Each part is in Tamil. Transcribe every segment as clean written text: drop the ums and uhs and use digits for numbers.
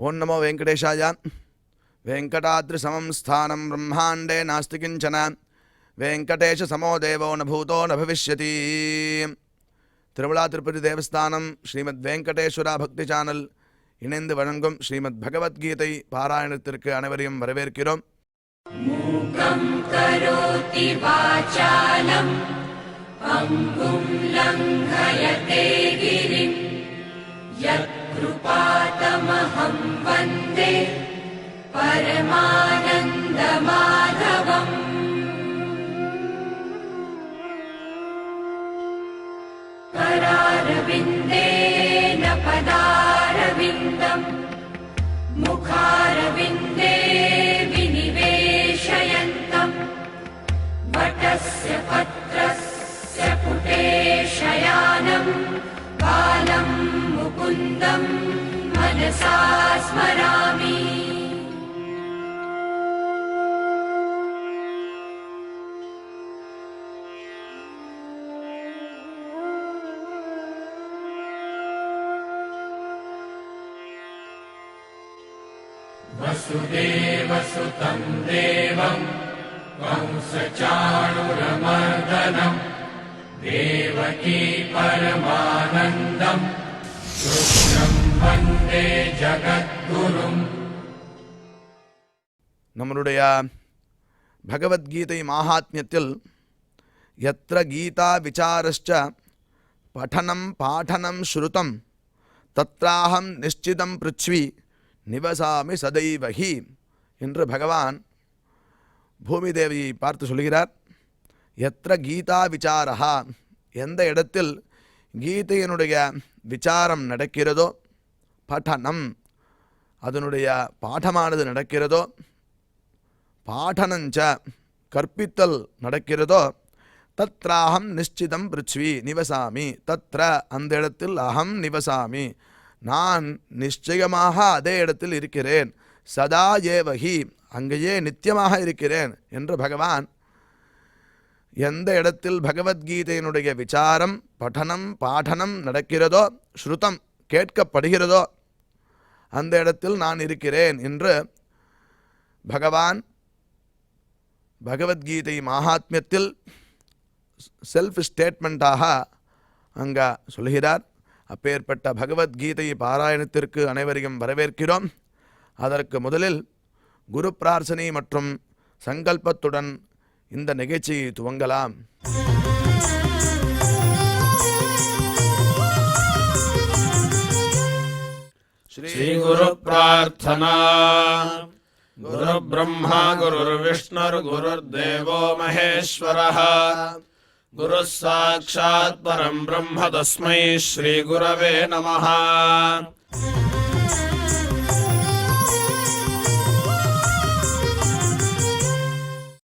ओं नमो वेंकटेशाय। वेंकटाद्रिसमं स्थानं ब्रह्मांडे नास्ति किंचन, वेंकटेश समो देवो न भूतो न भविष्यति। திருவிழா திருப்பதி தேவஸ்தானம் ஸ்ரீமத் வெங்கடேஸ்வரா பக்தி சேனல் இணைந்து வழங்கும் ஸ்ரீமத் பகவத்கீதை பாராயணத்திற்கு அனைவரையும் வரவேற்கிறோம். மூகம் கரோதி வாசாலம் அங்கும் லங்கயதே கிரிம் யத் கிருபாதமஹம் வந்தே பரமானந்த மாதவம். करारविन्देन पदारविन्दम् मुखारविन्दे विनिवेशयन्तम् वटस्य पत्रस्य पुटे शयानम् बालं मुकुन्दं मनसा स्मरामि. वसुदेवसुतं देवं कंसचाणूरमर्दनं देवकी परमानन्दं कृष्णं वन्दे जगद्गुरुम्. நம்மளுடைய பகவத்கீதை மாஹாத்மியத்தில் யத்ர கீதா விசாரஸ்ச படனம் பாடனம் ஸ்ருதம் தத்ராஹம் நிஷ்சிதம் பிருத்வி நிவசாமி சதைவஹி என்று பகவான் பூமி தேவியை பார்த்து சொல்கிறார். எத்திர கீதா விசாரா, எந்த இடத்தில் கீதையினுடைய விசாரம் நடக்கிறதோ, படனம் அதனுடைய பாடமானது நடக்கிறதோ, பாடனஞ்ச கற்பித்தல் நடக்கிறதோ, தத்ராஹம் நிஷ்சிதம் பிருத்வி நிவசாமி, தத்ர அந்த இடத்தில் அகம் நிவசாமி நான் நிச்சயமாக அதே இடத்தில் இருக்கிறேன், சதா ஏவகி அங்கேயே நித்தியமாக இருக்கிறேன் என்று பகவான் எந்த இடத்தில் பகவத்கீதையினுடைய விசாரம் படனம் பாடனம் நடக்கிறதோ, ஸ்ருதம் கேட்கப்படுகிறதோ அந்த இடத்தில் நான் இருக்கிறேன் என்று பகவான் பகவத்கீதை மகாத்மியத்தில் செல்ஃப் ஸ்டேட்மெண்ட்டாக அங்கே சொல்கிறார். அப்பேற்பட்ட பகவத்கீதை பாராயணத்திற்கு அனைவரையும் வரவேற்கிறோம். அதற்கு முதலில் குரு பிரார்த்தனை மற்றும் சங்கல்பத்துடன் இந்த நிகழ்ச்சியை துவங்கலாம். ஸ்ரீ குரு பிரார்த்தனா. குரு பிரம்மா குரு விஷ்ணுர் குருர் தேவோ மகேஸ்வரः गुरुः साक्षात् परं ब्रह्म तस्मै श्री गुरवे नमः.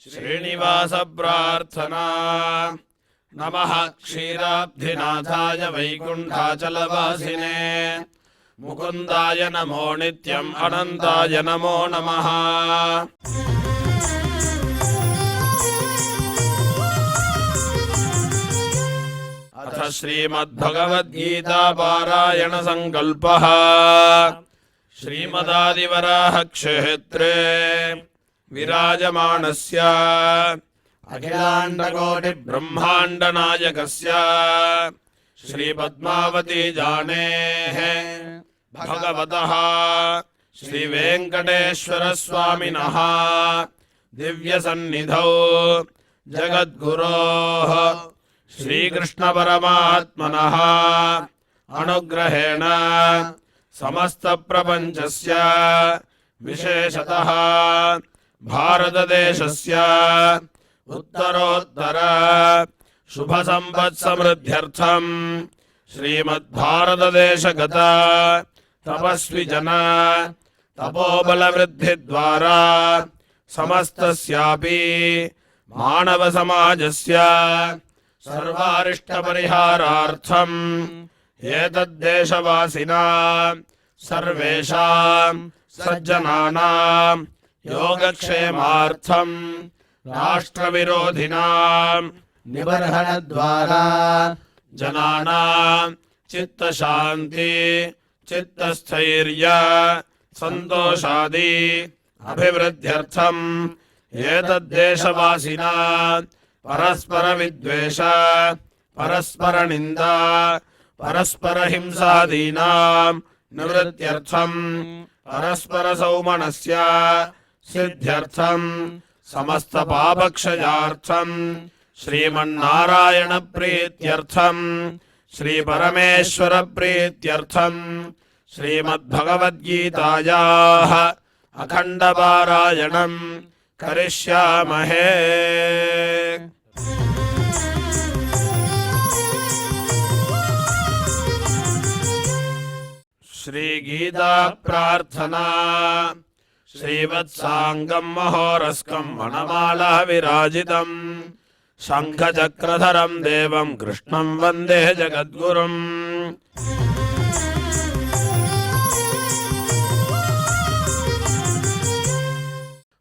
श्रीनिवास प्रार्थना. नमः क्षीराब्धिनाथाय वैकुण्ठाचलवासिने मुकुन्दाय नमो नित्यम् अनन्ताय नमो नमः. अथ श्रीमद्भगवद्गीता पारायण संकल्पः. श्रीमदादिवराह क्षेत्रे विराजमानस्य अखिलाण्डकोटि ब्रह्माण्ड नायकस्य श्रीपद्मावती जानेः भगवतः श्रीवेङ्कटेश्वर स्वामिनः दिव्यसन्निधौ जगद्गुरोः श्रीकृष्ण परमात्मनः अनुग्रहेण समस्त प्रपंचस्य विशेषतः भारतदेशस्य उत्तरोत्तर शुभ संपत् समृद्ध्यर्थं श्रीमद्भारतदेशगत तपस्वी जन तपोबल वृद्धि द्वारा समस्तस्यापि मानव समाजस्य सर्वारिष्ट परिहारार्थम् एतद्देशवासिनां सर्वेषां सज्जनानां योगक्षेमार्थं राष्ट्रविरोधिनां निबर्हणद्वारा जनानां चित्तशान्ति चित्तस्थैर्य सन्तोषादि अभिवृद्ध्यर्थम् एतद्देशवासिना परस्परविद्वेष परस्परनिन्दा परस्परहिंसादीनां निवृत्त्यर्थम् परस्परसौमनस्य सिद्ध्यर्थम् समस्तपापक्षयार्थम् श्रीमन्नारायणप्रीत्यर्थम् श्रीपरमेश्वरप्रीत्यर्थम् श्रीमद्भगवद्गीतायाः अखण्डपारायणम् करिष्यामहे। श्रीगीता प्रार्थना श्रीवत्साङ्गं महोरस्कं वनमाला विराजितम् शङ्खचक्रधरं देवं कृष्णं वन्दे जगद्गुरुम्।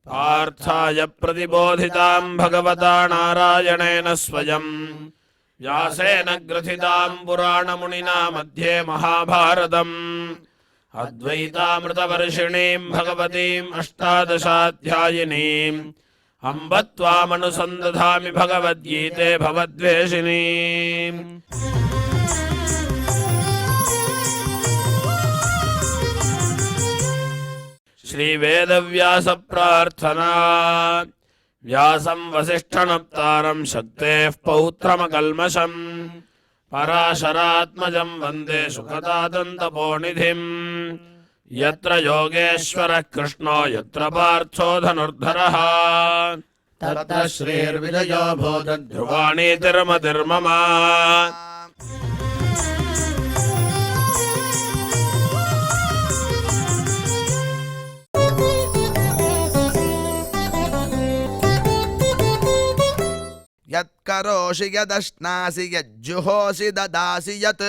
पार्थाय प्रतिबोधितां भगवता नारायणेन स्वयं व्यासेन ग्रथितां पुराणमुनिना मध्ये महाभारतम् अद्वैतामृतवर्षिणीं भगवतीम् अष्टादशाध्यायिनीम् अम्ब त्वामनुसन्दधामि भगवद्गीते भवद्वेषिणीम्। श्रीवेदव्यास प्रार्थना व्यासं वसिष्ठनप्तारं शक्तेः पौत्रमकल्मषम् पराशरात्मजं वन्दे सुखदादन्तपोनिधिम्। यत्र योगेश्वरः कृष्णो यत्र पार्थो धनुर्धरः तत्र श्रीर्विजयो भूतध्रुवाणि ध्रुवाणीतिर्मतिर्मम। यत्करोषि यदश्नासि यज्जुहोषि ददासि यत्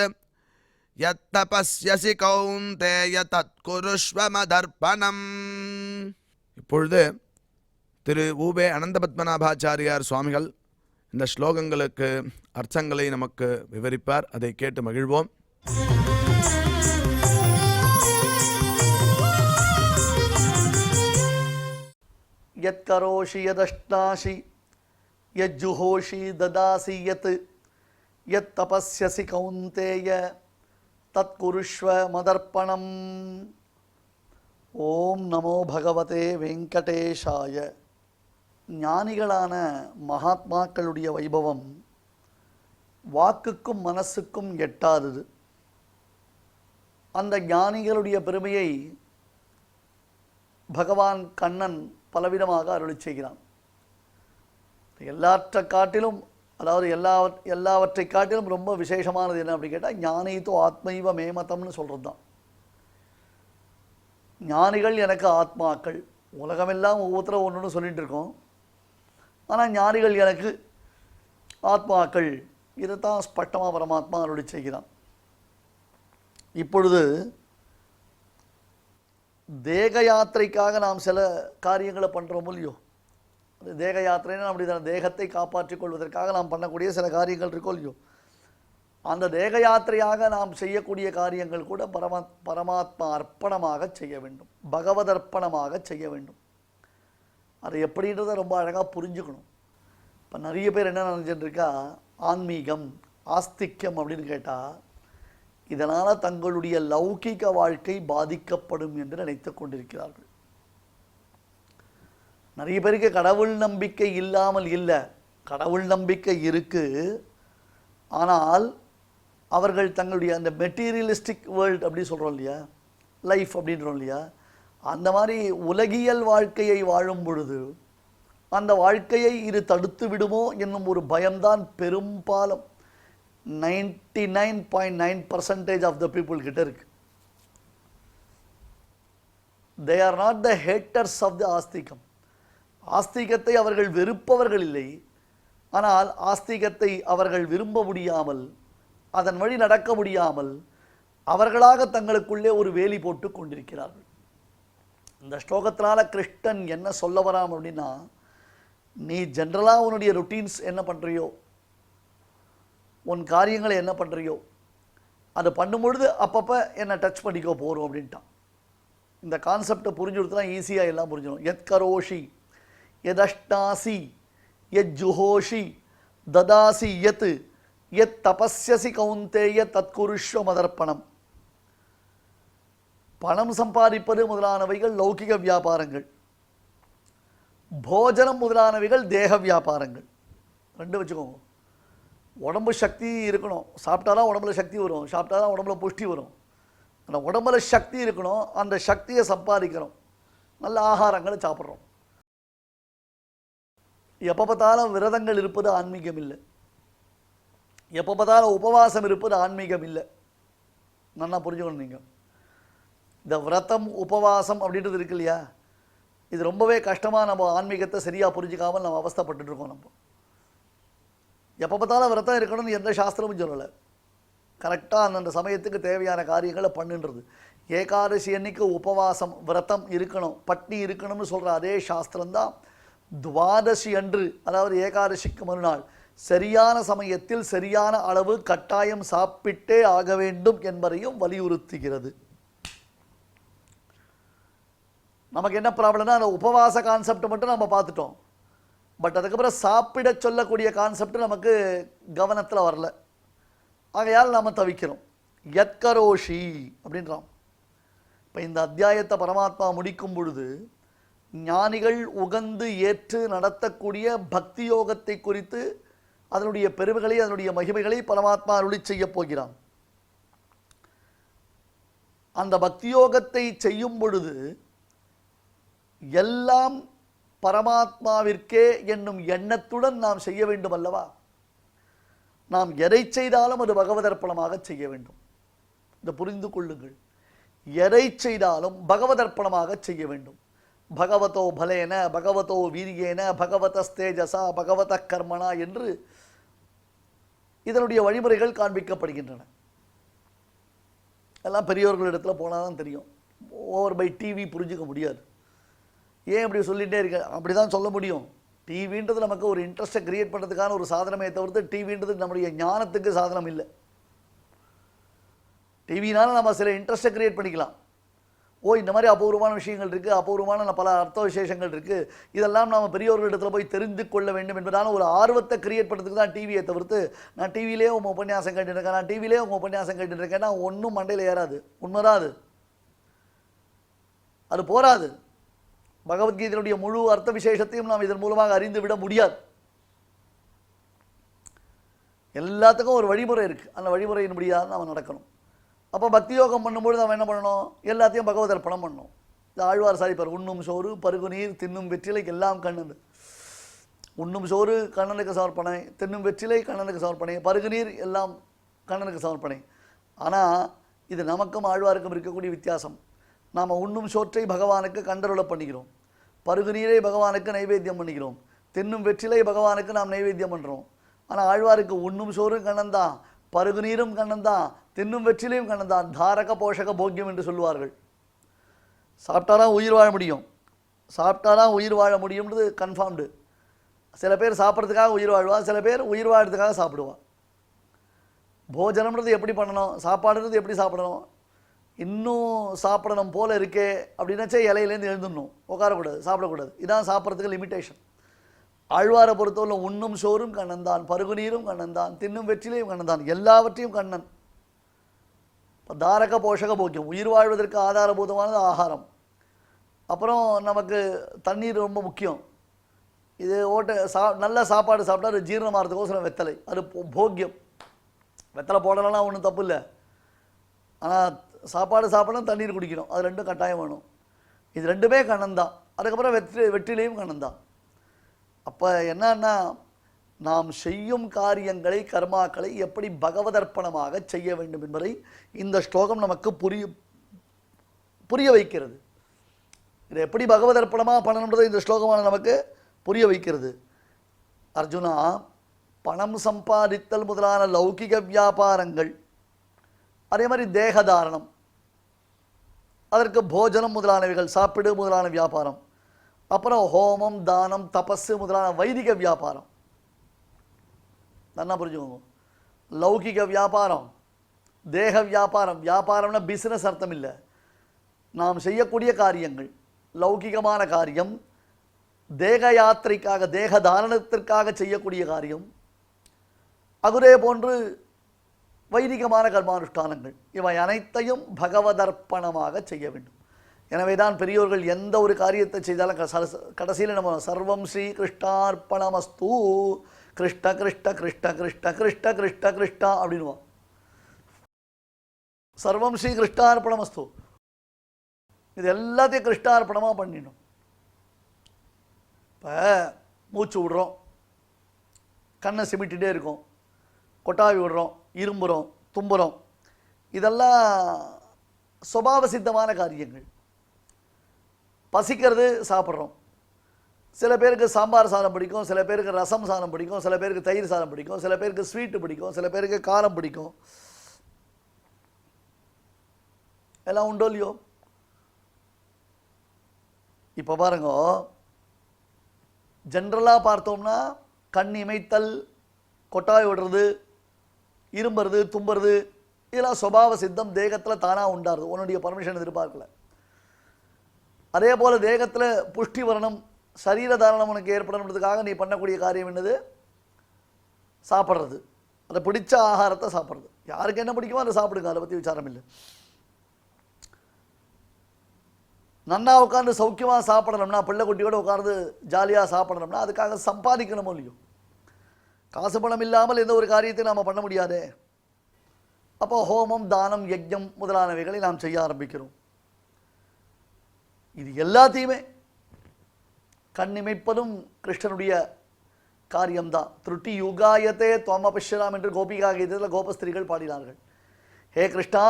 यत्तपस्यसि कौन्तेय तत्कुरुष्व मदर्पणम्. இப்பொழுது திரு ஊபே அனந்த பத்மநாபாச்சாரியார் சுவாமிகள் இந்த ஸ்லோகங்களுக்கு அர்த்தங்களை நமக்கு விவரிப்பார். அதை கேட்டு மகிழ்வோம். यत्करोषि यदश्नासि यज्जुहोषि ददासि यत् यत्तपस्यसि कौन्तेय तत्कुरुष्व मदर्पणम्. ஓம் நமோ பகவதே வெங்கடேஷாய. ஞானிகளான மகாத்மாக்களுடைய வைபவம் வாக்குக்கும் மனசுக்கும் எட்டாதது. அந்த ஞானிகளுடைய பெருமையை பகவான் கண்ணன் பலவிதமாக அருளி செய்கிறான். எல்லாற்றை காட்டிலும், அதாவது எல்லாவற்றை காட்டிலும் ரொம்ப விசேஷமானது என்ன அப்படி கேட்டால், ஞானித்து ஆத்மைவ மேமதம்னு சொல்கிறது தான். ஞானிகள் எனக்கு ஆத்மாக்கள். உலகமெல்லாம் ஒவ்வொருத்தரும் ஒன்று ஒன்று சொல்லிகிட்டு இருக்கோம். ஆனால் ஞானிகள் எனக்கு ஆத்மாக்கள், இதைத்தான் ஸ்பஷ்டமாக பரமாத்மா அருளி செய்கிறான். இப்பொழுது தேக யாத்திரைக்காக நாம் சில காரியங்களை பண்ணுறோம் இல்லையோ. அது தேக யாத்திரைன்னு அப்படி தான், தேகத்தை காப்பாற்றிக் கொள்வதற்காக நாம் பண்ணக்கூடிய சில காரியங்கள் இருக்கோ இல்லையோ. அந்த தேக யாத்திரையாக நாம் செய்யக்கூடிய காரியங்கள் கூட பரமாத்மா அர்ப்பணமாக செய்ய வேண்டும், பகவத் அர்ப்பணமாக செய்ய வேண்டும். அது எப்படின்றத ரொம்ப அழகாக புரிஞ்சுக்கணும். இப்போ நிறைய பேர் என்ன நினைச்சிட்டு இருக்கா, ஆன்மீகம் ஆஸ்திக்யம் அப்படின்னு கேட்டால் இதனால் தங்களுடைய லௌகிக வாழ்க்கை பாதிக்கப்படும் என்று நினைத்து கொண்டிருக்கிறார்கள். நிறைய பேருக்கு கடவுள் நம்பிக்கை இல்லாமல் இல்லை, கடவுள் நம்பிக்கை இருக்குது. ஆனால் அவர்கள் தங்களுடைய அந்த மெட்டீரியலிஸ்டிக் வேர்ல்டு அப்படி சொல்கிறோம் இல்லையா, லைஃப் அப்படின்றோம் இல்லையா, அந்த மாதிரி உலகியல் வாழ்க்கையை வாழும் பொழுது அந்த வாழ்க்கையை இது தடுத்து விடுமோ என்னும் ஒரு பயம்தான் பெரும்பாலும் 99.9% ஆஃப் த பீப்புள் கிட்ட இருக்கு. They are not the haters of the ஆஸ்திகம். ஆஸ்திகத்தை அவர்கள் வெறுப்பவர்கள் இல்லை. ஆனால் ஆஸ்திகத்தை அவர்கள் விரும்ப முடியாமல், அதன் வழி நடக்க முடியாமல் அவர்களாக தங்களுக்குள்ளே ஒரு வேலி போட்டு கொண்டிருக்கிறார்கள். இந்த ஸ்லோகத்தினால கிருஷ்ணன் என்ன சொல்ல வராம் அப்படின்னா, நீ ஜென்ரலாக உன்னுடைய ரொட்டீன்ஸ் என்ன பண்ணுறியோ, உன் காரியங்களை என்ன பண்ணுறியோ, அதை பண்ணும்பொழுது அப்பப்போ என்னை டச் பண்ணிக்கோ போகிறோம் அப்படின்ட்டான். இந்த கான்செப்டை புரிஞ்சுடுத்துனா ஈஸியாக எல்லாம் புரிஞ்சிடும். எத் கரோஷி எதஷ்டாசி எத் ஜுஹோஷி ததாசி யத் எத் தபஸ்யசி கௌந்தேய தத்குருஷ்வ மதர்ப்பணம். பணம் சம்பாதிப்பது முதலானவைகள் லௌகிக வியாபாரங்கள், போஜனம் முதலானவைகள் தேக வியாபாரங்கள். ரெண்டு வச்சுக்கோங்க. உடம்பு சக்தி இருக்கணும், சாப்பிட்டாதான் உடம்புல சக்தி வரும், சாப்பிட்டாதான் உடம்புல புஷ்டி வரும். அந்த உடம்புல சக்தி இருக்கணும், அந்த சக்தியை சம்பாதிக்கிறோம், நல்ல ஆகாரங்களை சாப்பிட்றோம். எப்போ பார்த்தாலும் விரதங்கள் இருப்பது ஆன்மீகம் இல்லை, எப்போ பார்த்தாலும் உபவாசம் இருப்பது ஆன்மீகம் இல்லை. நல்லா புரிஞ்சுக்கணும். நீங்கள் இந்த விரதம் உபவாசம் அப்படின்றது இருக்கு இல்லையா, இது ரொம்பவே கஷ்டமாக நம்ம ஆன்மீகத்தை சரியாக புரிஞ்சிக்காமல் நம்ம அவஸ்தைப்பட்டுருக்கோம். நம்ம எப்போ பார்த்தாலும் விரதம் இருக்கணும்னு எந்த சாஸ்திரமும் சொல்லலை. கரெக்டாக அந்தந்த சமயத்துக்கு தேவையான காரியங்களை பண்ணுன்றது. ஏகாதசி அன்னைக்கு உபவாசம் விரதம் இருக்கணும், பட்னி இருக்கணும்னு சொல்கிற அதே சாஸ்திரம்தான் துவாதசி அன்று, அதாவது ஏகாதசிக்கு மறுநாள் சரியான சமயத்தில் சரியான அளவு கட்டாயம் சாப்பிட்டே ஆக வேண்டும் என்பதையும் வலியுறுத்துகிறது. நமக்கு என்ன ப்ராப்ளம்னா அந்த உபவாச கான்செப்ட் மட்டும் நம்ம பார்த்துட்டோம், பட் அதுக்கப்புறம் சாப்பிட சொல்லக்கூடிய கான்செப்ட் நமக்கு கவனத்தில் வரல. ஆகையால் நாம் தவிக்கிறோம். யத்கரோஷி அப்படின்றான். இப்போ இந்த அத்தியாயத்தை பரமாத்மா முடிக்கும் பொழுது ஞானிகள் உகந்து ஏற்று நடத்தக்கூடிய பக்தி யோகத்தை குறித்து அதனுடைய பெருமைகளை அதனுடைய மகிமைகளை பரமாத்மா அருளி செய்ய போகிறான். அந்த பக்தி யோகத்தை செய்யும் பொழுது எல்லாம் பரமாத்மாவிற்கே என்னும் எண்ணத்துடன் நாம் செய்ய வேண்டும் அல்லவா? நாம் எதை செய்தாலும் அது பகவதர்ப்பணமாக செய்ய வேண்டும். இதை புரிந்து கொள்ளுங்கள். எதை செய்தாலும் பகவதர்ப்பணமாக செய்ய வேண்டும். பகவதோ பலேன பகவதோ வீரியேன பகவதஸ்தேஜசா பகவத கர்மனா என்று இதனுடைய வழிமுறைகள் காண்பிக்கப்படுகின்றன. எல்லாம் பெரியவர்களிடத்தில் போனால் தான் தெரியும். ஓவர் பை டிவி புரிஞ்சிக்க முடியாது. ஏன் இப்படி சொல்லிகிட்டே இருக்க? அப்படி தான் சொல்ல முடியும். டிவின்றது நமக்கு ஒரு இன்ட்ரெஸ்ட்டை கிரியேட் பண்ணுறதுக்கான ஒரு சாதனமே தவிர்த்து டிவின்றது நம்முடைய ஞானத்துக்கு சாதனம் இல்லை. டிவினால் நம்ம சில இன்ட்ரெஸ்ட்டை கிரியேட் பண்ணிக்கலாம். இந்த மாதிரி அபூர்வமான விஷயங்கள் இருக்குது, அபூர்வமான பல அர்த்த விசேஷங்கள் இருக்குது, இதெல்லாம் நாம் பெரியவர்களிடத்தில் போய் தெரிந்து கொள்ள வேண்டும் என்பதான ஒரு ஆர்வத்தை கிரியேட் பண்ணுறதுக்கு தான் டிவியை தவிர்த்து நான் டிவிலே உங்கள் உபன்யாசம் கேட்டுருக்கேன், நான் டிவிலே உங்கள் உபன்யாசம் கேட்டுருக்கேன்னா ஒன்றும் மண்டையில் ஏறாது. உண்மைதான், அது போராது. பகவத்கீதையினுடைய முழு அர்த்த விசேஷத்தையும் நாம் இதன் மூலமாக அறிந்து விட முடியாது. எல்லாத்துக்கும் ஒரு வழிமுறை இருக்குது, அந்த வழிமுறையின்படியாக நாம் நடக்கணும். அப்போ பக்தி யோகம் பண்ணும்போது நம்ம என்ன பண்ணணும்? எல்லாத்தையும் பகவதர்ப்பணம் பண்ணணும். இந்த ஆழ்வார் சாதிப்பார், உண்ணும் சோறு பருகு நீர் தின்னும் வெற்றிலை எல்லாம் கண்ணன். உண்ணும் சோறு கண்ணனுக்கு சமர்ப்பணை, தின்னும் வெற்றிலை கண்ணனுக்கு சமர்ப்பணை, பருகு நீர் எல்லாம் கண்ணனுக்கு சமர்ப்பணை. ஆனால் இது நமக்கும் ஆழ்வாருக்கும் இருக்கக்கூடிய வித்தியாசம். நாம் உண்ணும் சோற்றை பகவானுக்கு கண்டருள பண்ணிக்கிறோம், பருகு நீரை பகவானுக்கு நைவேத்தியம் பண்ணிக்கிறோம், தின்னும் வெற்றிலை பகவானுக்கு நாம் நைவேத்தியம் பண்ணுறோம். ஆனால் ஆழ்வாருக்கு உண்ணும் சோறும் கண்ணன் தான், பருகு நீரும் கண்ணன் தான், தின்னும் வெற்றிலையும் கண்ணன் தான். தாரக போஷக போக்கியம் என்று சொல்லுவார்கள். சாப்பிட்டாதான் உயிர் வாழ முடியும், சாப்பிட்டாதான் உயிர் வாழ முடியும்ன்றது கன்ஃபார்ம்டு. சில பேர் சாப்பிட்றதுக்காக உயிர் வாழ்வா, சில பேர் உயிர் வாழறதுக்காக சாப்பிடுவா. போஜனம்ன்றது எப்படி பண்ணணும், சாப்பாடுன்றது எப்படி சாப்பிடணும், இன்னும் சாப்பிடணும் போல் இருக்கே அப்படின்னாச்சே இலையிலேருந்து எழுந்துடணும், உட்காரக்கூடாது, சாப்பிடக்கூடாது. இதான் சாப்பிட்றதுக்கு லிமிட்டேஷன். ஆழ்வாரை பொறுத்தவரை உண்ணும் சோறும் கண்ணன் தான், பருகு நீரும் கண்ணன் தான், தின்னும் வெற்றிலையும் கண்ணன் தான், எல்லாவற்றையும் கண்ணன். தாரக போஷக போக்கியம், உயிர் வாழ்வதற்கு ஆதாரபூதமானது ஆகாரம். அப்புறம் நமக்கு தண்ணீர் ரொம்ப முக்கியம். இது நல்ல சாப்பாடு சாப்பிட்டா அது ஜீரணமாகிறதுக்கோசரம் வெத்தலை, அது போக்கியம். வெத்தலை போடலைன்னா ஒன்றும் தப்பு இல்லை, ஆனால் சாப்பாடு சாப்பிடணும், தண்ணீர் குடிக்கணும், அது ரெண்டும் கட்டாயம் வேணும். இது ரெண்டுமே கண்ணன் தான். அதுக்கப்புறம் வெற்றிலையும் கண்ணன் தான். அப்போ என்னன்னா, நாம் செய்யும் காரியங்களை கர்மாக்களை எப்படி பகவதர்ப்பணமாக செய்ய வேண்டும் என்பதை இந்த ஸ்லோகம் நமக்கு புரிய வைக்கிறது. இதை எப்படி பகவதர்ப்பணமாக பண்ணணுன்றதை இந்த ஸ்லோகமான நமக்கு புரிய வைக்கிறது. அர்ஜுனா, பணம் சம்பாதித்தல் முதலான லௌகிக வியாபாரங்கள், அதே மாதிரி தேகதாரணம், அதற்கு போஜனம் முதலானவைகள், சாப்பிடு முதலான வியாபாரம், அப்புறம் ஹோமம் தானம் தபஸ் முதலான வைதிக வியாபாரம். நல்லா புரிஞ்சுக்கோங்க. லௌகிக வியாபாரம், தேக வியாபாரம். வியாபாரம்னா பிஸ்னஸ் அர்த்தம் இல்லை. நாம் செய்யக்கூடிய காரியங்கள் லௌகிகமான காரியம், தேக யாத்திரைக்காக தேக தாரணத்திற்காக செய்யக்கூடிய காரியம், அதுவே போன்று வைதிகமான கர்மானுஷ்டானங்கள், இவை அனைத்தையும் பகவதர்ப்பணமாக செய்ய வேண்டும். எனவே தான் பெரியோர்கள் எந்த ஒரு காரியத்தை செய்தாலும் கடைசியில் நம்ம சர்வம் ஸ்ரீ கிருஷ்ணார்ப்பணமஸ்து, கிருஷ்ண கிருஷ்ண கிருஷ்ண கிருஷ்ண கிருஷ்ண கிருஷ்ண கிருஷ்ணா அப்படின்வான். சர்வம் ஸ்ரீ கிருஷ்ணார்ப்பணமஸ்து, இது எல்லாத்தையும் கிருஷ்ணார்ப்பணமாக பண்ணிடணும். இப்போ மூச்சு விடுறோம், கண்ணை சிமிட்டிகிட்டே இருக்கோம், கொட்டாவி விடுறோம், இரும்புகிறோம், தும்புகிறோம், இதெல்லாம் சுபாவ சித்தமான காரியங்கள். பசிக்கிறது, சாப்பிட்றோம். சில பேருக்கு சாம்பார் சாதம் பிடிக்கும், சில பேருக்கு ரசம் சாதம் பிடிக்கும், சில பேருக்கு தயிர் சாதம் பிடிக்கும், சில பேருக்கு ஸ்வீட்டு பிடிக்கும், சில பேருக்கு காரம் பிடிக்கும். எல்லாம் உண்டோ இல்லையோ? இப்போ பாருங்க, ஜென்ரலாக பார்த்தோம்னா கண் இமைத்தல், கொட்டாய் விடுறது, இரும்புறது, தும்புறது, இதெல்லாம் சுபாவ சித்தம், தேகத்தில் தானாக உண்டாருது, உன்னுடைய பர்மிஷன் எதிர்பார்க்கல. அதே போல் தேகத்தில் புஷ்டி வரணும், சரீர தாரணம் உனக்கு ஏற்படணுன்றதுக்காக நீ பண்ணக்கூடிய காரியம் என்னது? சாப்பிட்றது. அதை பிடிச்ச ஆகாரத்தை சாப்பிட்றது. யாருக்கு என்ன பிடிக்குமோ அதை சாப்பிடுங்க, அதை பற்றி விசாரம் இல்லை. நன்னா உட்காந்து சௌக்கியமாக சாப்பிடணும்னா, பிள்ளை குட்டியோடு உட்காந்து ஜாலியாக சாப்பிடணும்னா அதுக்காக சம்பாதிக்கணுமோ இல்லையோ? காசு பணம் இல்லாமல் எந்த ஒரு காரியத்தையும் நாம் பண்ண முடியாதே. அப்போ ஹோமம், தானம், யஜ்ஞம் முதலானவைகளை நாம் செய்ய ஆரம்பிக்கிறோம். இது எல்லாத்தையுமே கண்ணிமைப்பதும் கிருஷ்ணனுடைய காரியம்தான். திருட்டி யுகாயத்தே துவமபிஷராம் என்று கோபிகா கீதத்தில் கோபஸ்திரிகள் பாடினார்கள். ஹே கிருஷ்ணா,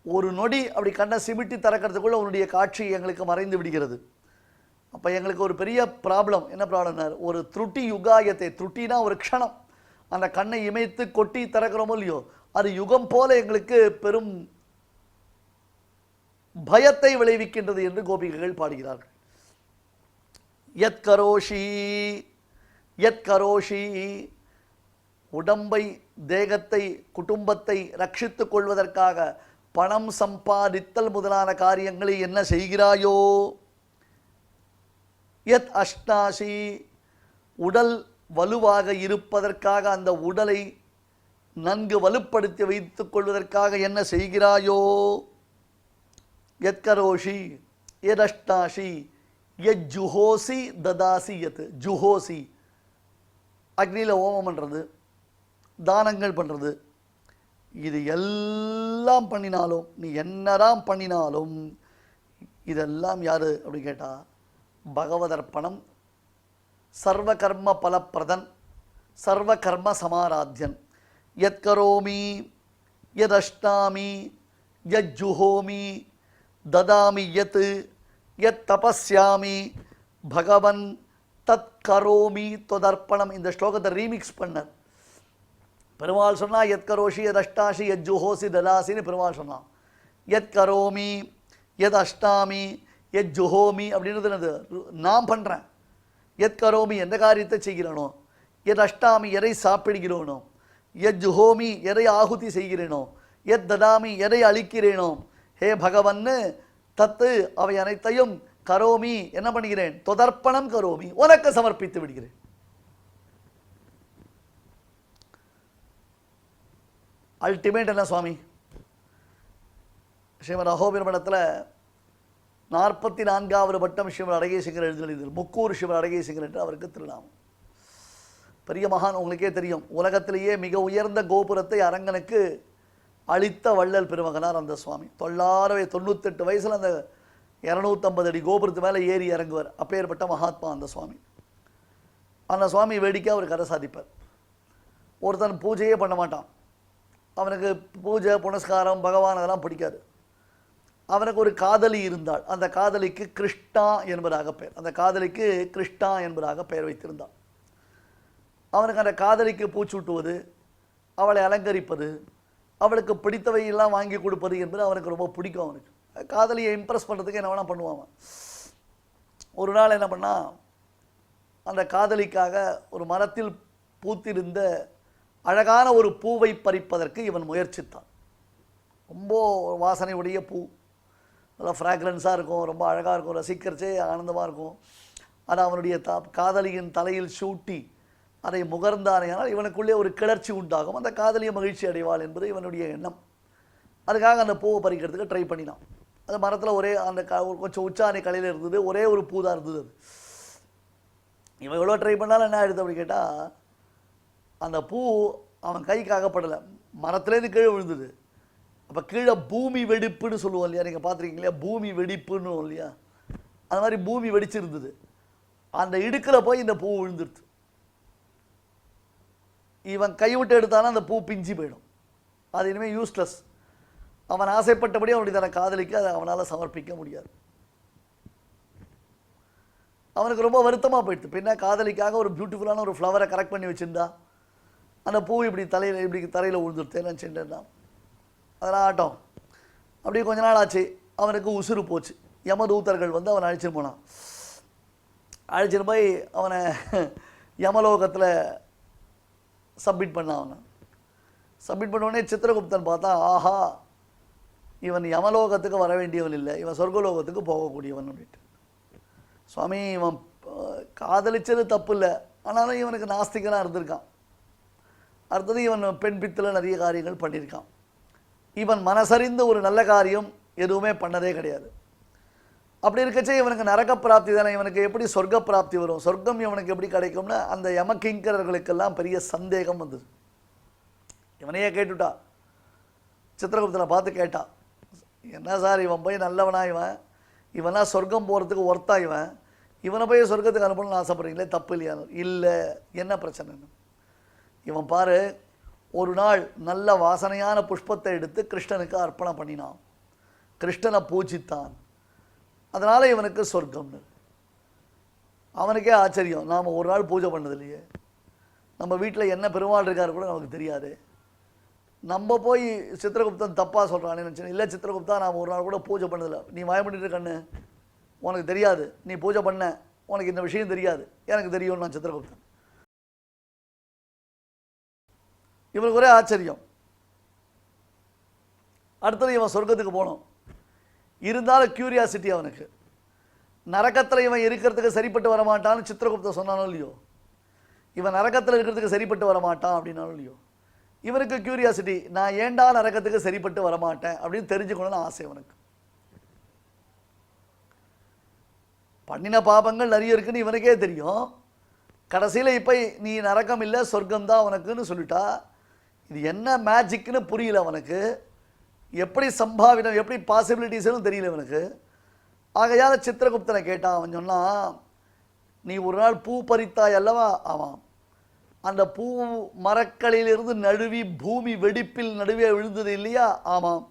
ஒரு நொடி அப்படி கண்ணை சிமிட்டி திறக்கிறதுக்குள்ள உன்னுடைய காட்சி எங்களுக்கு மறைந்து விடுகிறது. அப்போ எங்களுக்கு ஒரு பெரிய ப்ராப்ளம். என்ன ப்ராப்ளம்னார்? ஒரு திருட்டி யுகாயத்தை, திருட்டினா ஒரு க்ஷணம், அந்த கண்ணை இமைத்து கொட்டி திறக்கிறோமோ இல்லையோ, அது யுகம் போல எங்களுக்கு பெரும் பயத்தை விளைவிக்கின்றது என்று கோபிகைகள் பாடுகிறார்கள். யத் கரோஷி யத் கரோஷி, உடம்பை, தேகத்தை, குடும்பத்தை ரட்சித்துக் கொள்வதற்காக பணம் சம்பாதித்தல் முதலான காரியங்களை என்ன செய்கிறாயோ, யத் அஷ்டாசி, உடல் வலுவாக இருப்பதற்காக அந்த உடலை நன்கு வலுப்படுத்தி வைத்துக் கொள்வதற்காக என்ன செய்கிறாயோ, யத் கரோஷி யத் அஷ்டாசி யத் ஜுஹோசி ததாசி. யத் ஜுஹோசி, அக்னியில் ஹோமம் பண்ணுறது, தானங்கள் பண்ணுறது, இது எல்லாம் பண்ணினாலும், நீ என்னதான் பண்ணினாலும் இதெல்லாம் யார் அப்படி கேட்டால் பகவதர்ப்பணம். சர்வ கர்ம பலப்பிரதன், சர்வ கர்ம சமாராத்யன். யத் கரோமி யத் அஷ்டாமி யத் ஜுஹோமி ததாமி யத் யத் தபஸ்யாமி பகவன் தத் கரோமி தொதர்ப்பணம். இந்த ஸ்லோகத்தை ரீமிக்ஸ் பண்ணார் பெருமாள். சொன்னால் யத் கரோஷி யத் அஷ்டாஷி யத் ஜுஹோசி ததாசின்னு பெருமாள் சொன்னான். யத் கரோமி யத் அஷ்டாமி யத் ஜுஹோமி அப்படின்றது என்னது? நான் பண்ணுறேன். யத் கரோமி எந்த காரியத்தை செய்கிறேனோ, யத் அஷ்டாமி எதை சாப்பிடுகிறோனோ, யத் ஜுஹோமி எதை ஆகுதி செய்கிறேனோ, யத் ததாமி எதை அளிக்கிறேனோ, ஹே பகவன்னு தத்து அவை அனைத்தையும் கரோமி என்ன பண்ணுகிறேன்? தொதர்ப்பணம் கரோமி, உனக்கு சமர்ப்பித்து விடுகிறேன். அல்டிமேட் என்ன சுவாமி? ஸ்ரீமத் அஹோபிரமணத்தில் 44வது பட்டம் ஸ்ரீமத் அழகேசிங்கர் எழுதியது. முக்கூர் ஸ்ரீமத் அழகேசிங்கர் என்று அவருக்கு திருநாமம். பெரிய மகான், உங்களுக்கே தெரியும். உலகத்திலேயே மிக உயர்ந்த கோபுரத்தை அரங்கனுக்கு அளித்த வள்ளல் பெருமகனார் அந்த சுவாமி. 98 வயசில் அந்த 250 அடி கோபுரத்து மேலே ஏறி இறங்குவார். அப்பேற்பட்ட மகாத்மா அந்த சுவாமி. அந்த சுவாமி வேடிக்கை அவர் கதை சாதிப்பார். ஒருத்தன் பூஜையே பண்ண மாட்டான். அவனுக்கு பூஜை புனஸ்காரம் பகவான் அதெல்லாம் பிடிக்காது. அவனுக்கு ஒரு காதலி இருந்தாள். அந்த காதலிக்கு கிருஷ்ணா என்பதாக பெயர். அந்த காதலிக்கு கிருஷ்ணா என்பதாக பெயர் வைத்திருந்தான். அவனுக்கு அந்த காதலிக்கு பூச்சூட்டுவது, அவளை அலங்கரிப்பது, அவளுக்கு பிடித்தவையெல்லாம் வாங்கி கொடுப்பது என்பது அவனுக்கு ரொம்ப பிடிக்கும். அவனுக்கு காதலியை இம்ப்ரெஸ் பண்ணுறதுக்கு என்ன வேணால் பண்ணுவான். ஒரு நாள் என்ன பண்ணா, அந்த காதலிக்காக ஒரு மரத்தில் பூத்திருந்த அழகான ஒரு பூவை பறிப்பதற்கு இவன் முயற்சித்தான். ரொம்ப வாசனை உடைய பூ. நல்லா ஃப்ராக்ரன்ஸாக இருக்கும், ரொம்ப அழகாக இருக்கும், ரசிக்கிறச்சே ஆனந்தமாக இருக்கும். ஆனால் அவனுடைய காதலியின் தலையில் சூட்டி அதை முகர்ந்தானேயானால் இவனுக்குள்ளே ஒரு கிளர்ச்சி உண்டாகும், அந்த காதலியை மகிழ்ச்சி அடைவாள் என்பது இவனுடைய எண்ணம். அதுக்காக அந்த பூவை பறிக்கிறதுக்கு ட்ரை பண்ணினான். அந்த மரத்தில் ஒரே அந்த கொஞ்சம் உச்சாணி கலையில் இருந்தது, ஒரே ஒரு பூ தான் இருந்தது. அது இவன் எவ்வளோ ட்ரை பண்ணாலும் என்ன ஆகிடுது அப்படி கேட்டால், அந்த பூ அவன் கைக்கு அகப்படலை, மரத்துலேருந்து கீழே விழுந்தது. அப்போ கீழே பூமி வெடிப்புன்னு சொல்லுவோம் இல்லையா, நீங்கள் பார்த்துருக்கீங்க இல்லையா, பூமி வெடிப்புன்னு இல்லையா, அந்த மாதிரி பூமி வெடிச்சிருந்தது. அந்த இடுக்கில் போய் இந்த பூ விழுந்துருது. இவன் கைவிட்டு எடுத்தாலும் அந்த பூ பிஞ்சு போயிடும், அது இனிமேல் யூஸ்லெஸ். அவன் ஆசைப்பட்டபடி அவனுடைய தன காதலிக்கு அதை அவனால் சமர்ப்பிக்க முடியாது. அவனுக்கு ரொம்ப வருத்தமாக போயிடுது. பின்ன காதலிக்காக ஒரு பியூட்டிஃபுல்லான ஒரு ஃப்ளவரை கரெக்ட் பண்ணி வச்சுருந்தா அந்த பூ இப்படி தரையில் விழுந்துருத்தேன்னு நினச்சிட்டு அதெல்லாம் ஆட்டம். அப்படி கொஞ்ச நாள் ஆச்சு, அவனுக்கு உசுறு போச்சு. யமதூதர்கள் வந்து அவனை அழைச்சிட்டு போனான். அழைச்சிட்டு போய் அவனை யமலோகத்தில் சப்மிட் பண்ணான். அவனை சப்மிட் பண்ண உடனே சித்திரகுப்தன் பார்த்தா, ஆஹா இவன் யமலோகத்துக்கு வர வேண்டியவன் இல்லை, இவன் சொர்க்கலோகத்துக்கு போகக்கூடியவன் அப்படின்ட்டு. சுவாமி இவன் காதலிச்சது தப்பு இல்லை, ஆனாலும் இவனுக்கு நாஸ்திகனாக இருந்திருக்கான். அடுத்தது இவன் பெண் பித்தில் நிறைய காரியங்கள் பண்ணியிருக்கான். இவன் மனசறிந்த ஒரு நல்ல காரியம் எதுவுமே பண்ணதே கிடையாது. அப்படி இருக்கச்சே இவனுக்கு நரக பிராப்தி தானே, இவனுக்கு எப்படி சொர்க்க பிராப்தி வரும், சொர்க்கம் இவனுக்கு எப்படி கிடைக்கும்னு அந்த யமகிங்கர்களுக்கெல்லாம் பெரிய சந்தேகம் வந்தது. இவனையே கேட்டுட்டா, சித்திரகுப்தனை பார்த்து கேட்டா, என்ன சார் இவன் போய் நல்லவனா, இவனா சொர்க்கம் போகிறதுக்கு ஒர்த்தா, இவனை போய் சொர்க்கத்துக்கு அனுப்பணும்னு ஆசைப்படுறீங்களே, தப்பு இல்லையா? இல்லை, என்ன பிரச்சனைன்னு. இவன் பாரு, ஒரு நாள் நல்ல வாசனையான புஷ்பத்தை எடுத்து கிருஷ்ணனுக்கு அர்ப்பணம் பண்ணினான், கிருஷ்ணனை பூஜித்தான், அதனால் இவனுக்கு சொர்க்கம்னு. அவனுக்கே ஆச்சரியம், நாம் ஒரு நாள் பூஜை பண்ணது இல்லையே, நம்ம வீட்டில் என்ன பெருமாள் இருக்காரு கூட நமக்கு தெரியாது, நம்ம போய் சித்திரகுப்தன் தப்பாக சொல்கிறான்னு நினச்சேன். இல்லை சித்திரகுப்தா, நாம் ஒரு நாள் கூட பூஜை பண்ணதில்லை, நீ வாய பண்ணிட்டு கண்ணு, உனக்கு தெரியாது, நீ பூஜை பண்ண, உனக்கு இந்த விஷயம் தெரியாது, எனக்கு தெரியும் நான் சித்திரகுப்தன். இவனுக்கு ஒரே ஆச்சரியம். அடுத்தது இவன் சொர்க்கத்துக்கு போனோம், இருந்தாலும் கியூரியாசிட்டி அவனுக்கு. நரகத்தில் இவன் இருக்கிறதுக்கு சரிப்பட்டு வரமாட்டான்னு சித்திரகுப்தன் சொன்னானோ இல்லையோ, இவன் நரகத்தில் இருக்கிறதுக்கு சரிப்பட்டு வரமாட்டான் அப்படின்னாலும் இல்லையோ, இவனுக்கு கியூரியாசிட்டி, நான் ஏண்டா நரகத்துக்கு சரிப்பட்டு வரமாட்டேன் அப்படின்னு தெரிஞ்சுக்கணும்னு ஆசை அவனுக்கு. பண்ணின பாபங்கள் நிறைய இருக்குன்னு இவனுக்கே தெரியும். கடைசியில் இப்போ நீ நரகம் இல்லை சொர்க்கம் தான் உனக்குன்னு சொல்லிட்டா, இது என்ன மேஜிக்னு புரியல அவனுக்கு, எப்படி சம்பாவினம், எப்படி பாசிபிலிட்டிஸ்னு தெரியல அவனுக்கு. ஆகையால் சித்திரகுப்தனை கேட்டான். அவன் சொன்னான், நீ ஒரு நாள் பூ பறித்தாய் அல்லவா? ஆமாம். அந்த பூ மரக்களிலிருந்து நழுவி பூமி வெடிப்பில் நடுவே விழுந்தது இல்லையா? ஆமாம்.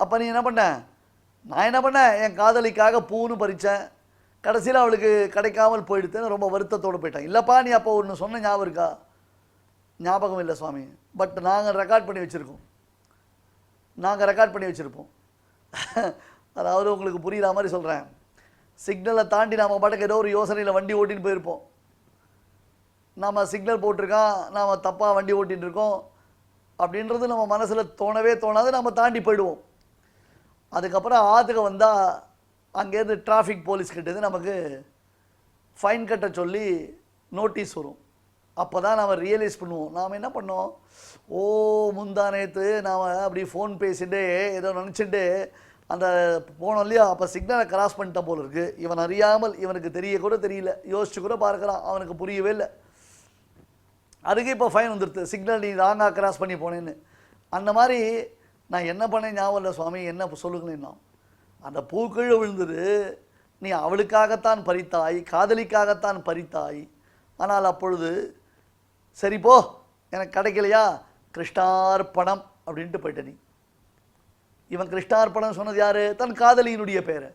அப்போ நீ என்ன பண்ண? நான் என்ன பண்ணேன், என் காதலிக்காக பூன்னு பறித்தேன், கடைசியில் அவளுக்கு கிடைக்காமல் போயிடுத்தேன்னு ரொம்ப வருத்தத்தோடு போயிட்டான். இல்லைப்பா, நீ அப்போ ஒன்று சொன்ன ஞாபகம் இருக்கா? ஞாபகம் இல்லை சுவாமி, பட் நாங்கள் ரெக்கார்ட் பண்ணி வச்சுருக்கோம், அதாவது உங்களுக்கு புரிகிற மாதிரி சொல்கிறேன். சிக்னலை தாண்டி நாம் பாட்டுக்கு ஏதோ ஒரு யோசனையில் வண்டி ஓட்டின்னு போயிருப்போம். நாம் சிக்னல் போட்டிருக்கான், நாம் தப்பாக வண்டி ஓட்டின்னு இருக்கோம் அப்படின்றது நம்ம மனசில் தோணவே தோணாது, நம்ம தாண்டி போயிடுவோம். அதுக்கப்புறம் ஆற்றுக்கு வந்தால் அங்கேருந்து டிராஃபிக் போலீஸ் கிட்டேருந்து நமக்கு ஃபைன் கட்ட சொல்லி நோட்டீஸ் வரும். அப்போ தான் நாம் ரியலைஸ் பண்ணுவோம், நாம் என்ன பண்ணோம், ஓ முந்தா நேற்று நாம் அப்படி ஃபோன் பேசிட்டு ஏதோ நினச்சிட்டு அந்த போனோம் இல்லையா, அப்போ சிக்னலை கிராஸ் பண்ணிட்ட போல் இருக்குது. இவன் அறியாமல், இவனுக்கு தெரியல, யோசிச்சு கூட பார்க்குறான், அவனுக்கு புரியவே இல்லை. அதுக்கு இப்போ ஃபைன் வந்துடுது, சிக்னல் நீ ராங்காக கிராஸ் பண்ணி போனேன்னு. அந்த மாதிரி நான் என்ன பண்ணேன் ஞாபகம் இல்லை சுவாமி, என்ன சொல்லுங்களேன்னா, அந்த பூக்கீழே விழுந்தது, நீ அவளுக்காகத்தான் பறித்தாய், காதலிக்காகத்தான் பறித்தாய், ஆனால் அப்பொழுது சரி போ எனக்கு கிடைக்கலையா, கிருஷ்ணார்ப்பணம் அப்படின்ட்டு போயிட்ட நீ. இவன் கிருஷ்ணார்ப்பணம் சொன்னது யார்? தன் காதலியினுடைய பேர்.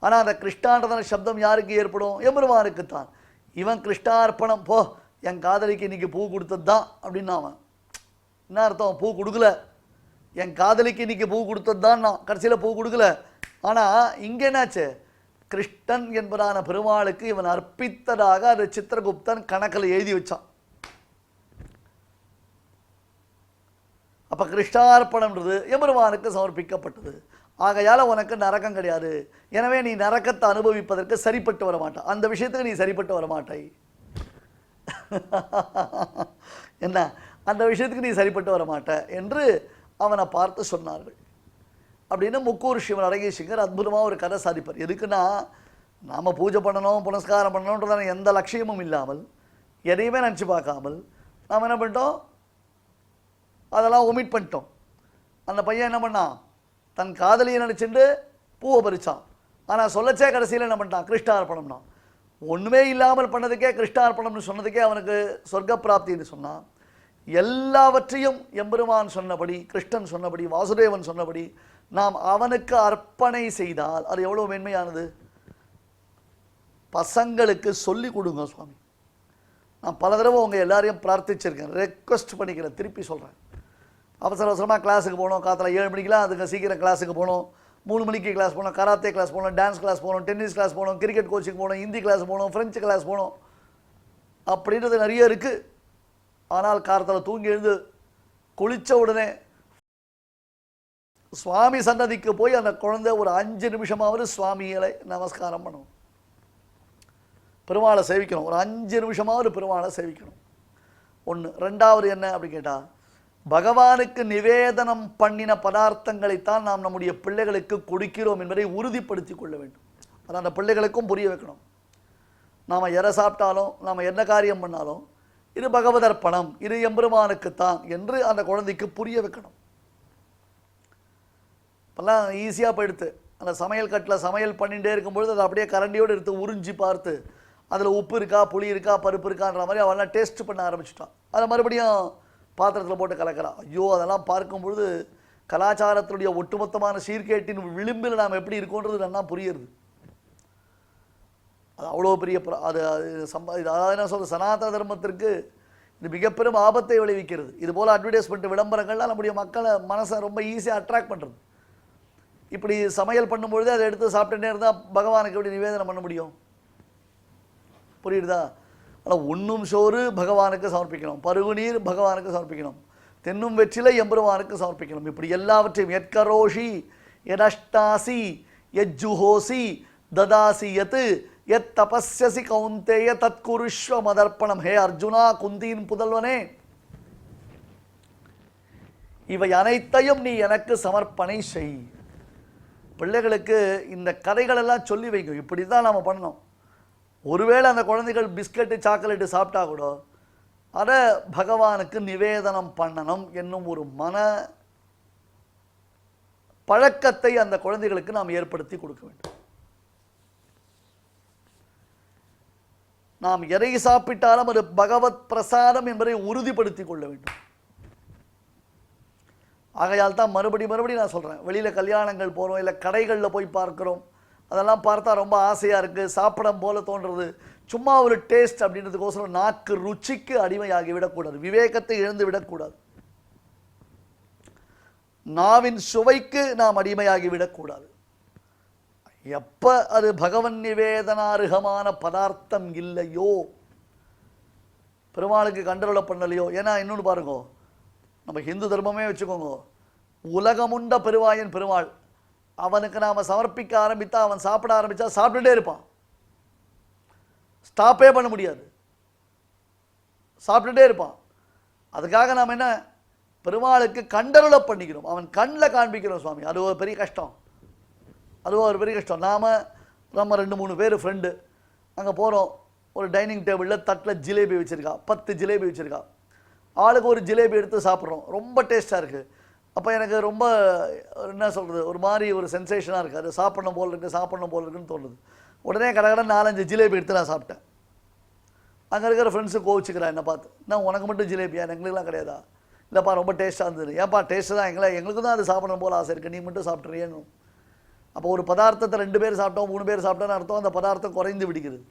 ஆனால் அந்த கிருஷ்ணான்றதான சப்தம் யாருக்கு ஏற்படும்? எம்பெருமானுக்குத்தான். இவன் கிருஷ்ணார்ப்பணம் போ, என் காதலிக்கு இன்றைக்கி பூ கொடுத்தது தான் அப்படின்னா அவன் என்ன அர்த்தம்? பூ கொடுக்கல, என் காதலிக்கு இன்றைக்கி பூ கொடுத்தது தான், நான் கடைசியில் பூ கொடுக்கல. ஆனால் இங்கே என்னாச்சு, கிருஷ்ணன் என்பதான பெருமாளுக்கு இவன் அர்ப்பித்ததாக அந்த சித்திரகுப்தன் கணக்கில் எழுதி வச்சான். அப்போ கிருஷ்ணார்ப்பணம்ன்றது எம்பெருமானுக்கு சமர்ப்பிக்கப்பட்டது. ஆகையால் உனக்கு நரகம் கிடையாது. எனவே நீ நரகத்தை அனுபவிப்பதற்கு சரிப்பட்டு வர மாட்டாய். அந்த விஷயத்துக்கு நீ சரிப்பட்டு வர மாட்டாய். என்ன, அந்த விஷயத்துக்கு நீ சரிப்பட்டு வர மாட்ட என்று அவனை பார்த்து சொன்னார்கள். அப்படின்னு முக்கூர் சிவன் அழகேசிங்கர் அற்புதமாக ஒரு கதை சாதிப்பார். எதுக்குன்னா, நாம் பூஜை பண்ணணும், புனஸ்காரம் பண்ணணுன்றதான எந்த லட்சியமும் இல்லாமல், எதையுமே நினச்சி பார்க்காமல் நாம் என்ன பண்ணிட்டோம், அதெல்லாம் ஒமிட் பண்ணிட்டோம். அந்த பையன் என்ன பண்ணான், தன் காதலியை நினச்சிட்டு பூவை பறித்தான். ஆனால் சொல்லச்சே கடைசியில் என்ன பண்ணிட்டான், கிருஷ்ணார்ப்பணம்னா. ஒன்றுமே இல்லாமல் பண்ணதுக்கே கிருஷ்ணார்ப்பணம்னு சொன்னதுக்கே அவனுக்கு சொர்க்க பிராப்தின்னு சொன்னான். எல்லாவற்றையும் எம்பெருமான் சொன்னபடி, கிருஷ்ணன் சொன்னபடி, வாசுதேவன் சொன்னபடி நாம் அவனுக்கு அர்ப்பணை செய்தால் அது எவ்வளோ மென்மையானது. பசங்களுக்கு சொல்லி கொடுங்க சுவாமி. நான் பல தடவை உங்கள் எல்லாரையும் பிரார்த்திச்சிருக்கேன், ரெக்வஸ்ட் பண்ணிக்கிறேன், திருப்பி சொல்கிறேன். அவசர அவசரமாக கிளாஸுக்கு போகணும், காத்தில் 7 மணிக்கெலாம் அதுங்க சீக்கிரம் கிளாஸுக்கு போகணும், 3 மணிக்கு கிளாஸ் போகணும், கராத்தே கிளாஸ் போகணும், டான்ஸ் கிளாஸ் போகணும், டென்னிஸ் கிளாஸ் போகணும், கிரிக்கெட் கோச்சிங் போகணும், ஹிந்தி கிளாஸ் போகணும், ஃப்ரெஞ்சு கிளாஸ் போகணும், அப்படின்றது நிறைய இருக்குது. ஆனால் காலத்தில் தூங்கி எழுந்து குளித்த உடனே சுவாமி சன்னதிக்கு போய் அந்த குழந்தை ஒரு 5 நிமிஷமாவது சுவாமிகளை நமஸ்காரம் பண்ணணும், பெருமாளை சேவிக்கணும். ஒரு 5 நிமிஷமாவது பெருமாளை சேவிக்கணும். ஒன்று. ரெண்டாவது என்ன அப்படி கேட்டால், பகவானுக்கு நிவேதனம் பண்ணின பதார்த்தங்களைத்தான் நாம் நம்முடைய பிள்ளைகளுக்கு கொடுக்கிறோம் என்பதை உறுதிப்படுத்தி கொள்ள வேண்டும். அதை அந்த பிள்ளைகளுக்கும் புரிய வைக்கணும். நாம் எதை சாப்பிட்டாலும், நாம் என்ன காரியம் பண்ணாலும், இது பகவதர்ப்பணம், இது எம்பெருமானுக்குத்தான் என்று அந்த குழந்தைக்கு புரிய வைக்கணும். இப்போல்லாம் ஈஸியாக போயிடுத்து. அந்த சமையல் கட்டில் சமையல் பண்ணிகிட்டே இருக்கும்பொழுது அதை அப்படியே கரண்டியோடு எடுத்து உறிஞ்சி பார்த்து அதில் உப்பு இருக்கா, புளி இருக்கா, பருப்பு இருக்கான்ற மாதிரி அவெல்லாம் டேஸ்ட் பண்ண ஆரம்பிச்சிட்டான். அதை மறுபடியும் பாத்திரத்தில் போட்டு கலக்கிறான். ஐயோ, அதெல்லாம் பார்க்கும்பொழுது கலாச்சாரத்தினுடைய ஒட்டுமொத்தமான சீர்கேட்டின் விளிம்பில் நாம் எப்படி இருக்கோன்றது நல்லா புரியுது. அது அவ்வளோ பெரிய அது அதாவது என்ன சொல்கிறது, சனாதன தர்மத்திற்கு இது மிகப்பெரும் ஆபத்தை விளைவிக்கிறது. இது போல் அட்வர்டைஸ்மெண்ட் விளம்பரங்கள்லாம் நம்முடைய மக்களை மனசை ரொம்ப ஈஸியாக அட்ராக்ட் பண்ணுறது. இப்படி சமையல் பண்ணும்பொழுது அதை எடுத்து சாப்பிட்டுட்டே இருந்தால் பகவானுக்கு எப்படி நிவேதனம் பண்ண முடியும்? புரியுதா? ஆனால் உண்ணும் சோறு பகவானுக்கு சமர்ப்பிக்கணும், பருகுநீர் பகவானுக்கு சமர்ப்பிக்கணும், தென்னும் வெற்றிலை எம்பெருமானுக்கு சமர்ப்பிக்கணும். இப்படி எல்லாவற்றையும் எத்கரோஷி எதஷ்டாசி எஜ்ஜுஹோசி ததாசி யத் எத் தபஸ்யசி கௌந்தேய தத்குருஷ்வ மதர்ப்பணம். ஹே அர்ஜுனா, குந்தியின் புதல்வனே, இவை அனைத்தையும் நீ எனக்கு சமர்ப்பணை செய். பிள்ளைகளுக்கு இந்த கதைகளெல்லாம் சொல்லி வைக்கும். இப்படி தான் நாம் பண்ணணும். ஒருவேளை அந்த குழந்தைகள் பிஸ்கட்டு சாக்லேட்டு சாப்பிட்டா கூட அதை பகவானுக்கு நிவேதனம் பண்ணணும் என்னும் ஒரு மன பழக்கத்தை அந்த குழந்தைகளுக்கு நாம் ஏற்படுத்தி கொடுக்க வேண்டும். நாம் எதை சாப்பிட்டாலும் அது பகவத் பிரசாதம் என்பதை உறுதிப்படுத்தி கொள்ள வேண்டும். ஆகையால் தான் மறுபடி நான் சொல்கிறேன், வெளியில் கல்யாணங்கள் போகிறோம், இல்லை கடைகளில் போய் பார்க்குறோம், அதெல்லாம் பார்த்தா ரொம்ப ஆசையாக இருக்குது, சாப்பிடம் போல தோன்றுறது, சும்மா ஒரு டேஸ்ட் அப்படின்றதுக்கோசரம் நாக்கு ருச்சிக்கு அடிமையாகி விடக்கூடாது, விவேகத்தை இழந்து விடக்கூடாது, நாவின் சுவைக்கு நாம் அடிமையாகி விடக்கூடாது. எப்போ அது பகவன் நிவேதனாருகமான பதார்த்தம் இல்லையோ, பெருமாளுக்கு கண்டரோல பண்ணலையோ. ஏன்னா இன்னொன்று பாருங்க, நம்ம ஹிந்து தர்மமே வச்சுக்கோங்க, உலகமுண்ட பெருவாயன் பெருமாள், அவனுக்கு நாம் சமர்ப்பிக்க ஆரம்பித்தா அவன் சாப்பிட ஆரம்பித்தா சாப்பிட்டுட்டே இருப்பான், ஸ்டாப்பே பண்ண முடியாது, சாப்பிட்டுட்டே இருப்பான். அதுக்காக நாம் என்ன, பெருமாளுக்கு கண்டருள பண்ணிக்கிறோம், அவன் கண்ணில் காண்பிக்கிறோம் சுவாமி. அது ஒரு பெரிய கஷ்டம், அதுவும் ஒரு பெரிய கஷ்டம். நம்ம 2-3 பேர் ஃப்ரெண்டு அங்கே போகிறோம், ஒரு டைனிங் டேபிளில் தட்டில் ஜிலேபி வச்சுருக்கா, 10 ஜிலேபி வச்சுருக்கா, ஆளுக்கு ஒரு ஜிலேபி எடுத்து சாப்பிட்றோம், ரொம்ப டேஸ்ட்டாக இருக்குது. அப்போ எனக்கு ரொம்ப என்ன சொல்கிறது, ஒரு மாதிரி ஒரு சென்சேஷனாக இருக்குது, அது சாப்பிடணும் போல் இருக்குன்னு தோணுது. உடனே கடை 4-5 ஜிலேபி எடுத்து நான் சாப்பிட்டேன். அங்கே இருக்கிற ஃப்ரெண்ட்ஸு கோவிச்சுக்கிறேன் என்னை பார்த்து, நான் உனக்கு மட்டும் ஜிலேபியா, எங்களுக்குலாம் கிடையாதா? இல்லைப்பா ரொம்ப டேஸ்ட்டாக இருந்தது. ஏன்ப்பா டேஸ்ட்டு தான், எங்களுக்கு தான் அது சாப்பிடணும் போல் ஆசை இருக்குது, நீ மட்டும் சாப்பிட்றியேன்னு. அப்போ ஒரு பதார்த்தத்தை 2 பேர் சாப்பிட்டோம், 3 பேர் சாப்பிட்டோன்னு அர்த்தம், அந்த பதார்த்தம் குறைந்து விடுகிறது.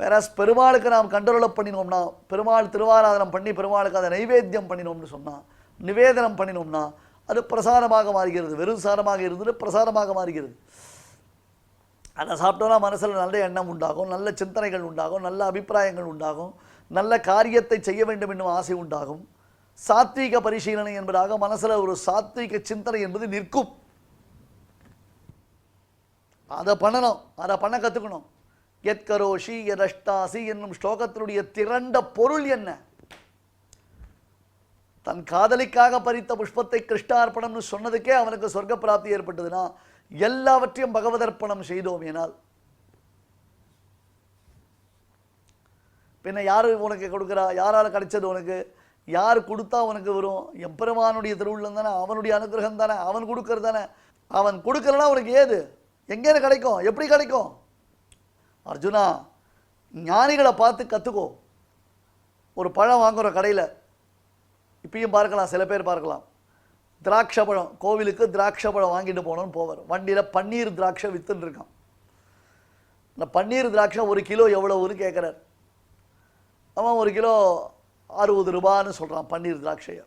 வேற பெருமாளுக்கு நாம் கண்ட்ரோல் பண்ணினோம்னா, பெருமாள் திருவாராதனம் பண்ணி பெருமாளுக்கு அதை நைவேத்தியம் பண்ணினோம்னு சொன்னால், நிவேதனம் பண்ணினோம்னா அது பிரசாரமாக மாறுகிறது. வெறும் சாரமாக இருந்தது பிரசாரமாக மாறுகிறது. அதை சாப்பிட்டோன்னா மனசில் நல்ல எண்ணம் உண்டாகும், நல்ல சிந்தனைகள் உண்டாகும், நல்ல அபிப்பிராயங்கள் உண்டாகும், நல்ல காரியத்தை செய்ய வேண்டும் என்னும் ஆசை உண்டாகும். சாத்வீக பரிசீலனை என்பதாக மனசில் ஒரு சாத்வீக சிந்தனை என்பது நிற்கும். அதை பண்ணணும், அதை பண்ண கற்றுக்கணும். எத் கரோஷி எதஷ்டாசி என்னும் ஸ்லோகத்தினுடைய திரண்ட பொருள் என்ன? தன் காதலிக்காக பறித்த புஷ்பத்தை கிருஷ்ணார்ப்பணம்னு சொன்னதுக்கே அவனுக்கு சொர்க்க பிராப்தி ஏற்பட்டதுன்னா எல்லாவற்றையும் பகவதர்ப்பணம் செய்தோம் எனால் பின்ன யார் உனக்கு கொடுக்குறா? யாரால் கிடைச்சது உனக்கு? யார் கொடுத்தா உனக்கு வரும்? எம்பெருமானுடைய திருவுள்ளம் தானே, அவனுடைய அனுகிரகம் தானே, அவன் கொடுக்கறது தானே. அவன் கொடுக்கலன்னா உனக்கு ஏது? எங்கேருந்து கிடைக்கும்? எப்படி கிடைக்கும்? அர்ஜுனா, ஞானிகளை பார்த்து கற்றுக்கோ. ஒரு பழம் வாங்குகிற கடையில் இப்பயும் பார்க்கலாம், சில பேர் பார்க்கலாம், திராட்சை பழம், கோவிலுக்கு திராட்சை பழம் வாங்கிட்டு போகணும்னு போவார். வண்டியில் பன்னீர் திராட்சை விற்றுன்னு இருக்கான். இந்த பன்னீர் திராட்சை 1 கிலோ எவ்வளவுன்னு கேட்குறார். அவன் 1 கிலோ 60 ரூபான்னு சொல்கிறான் பன்னீர் திராட்சையை.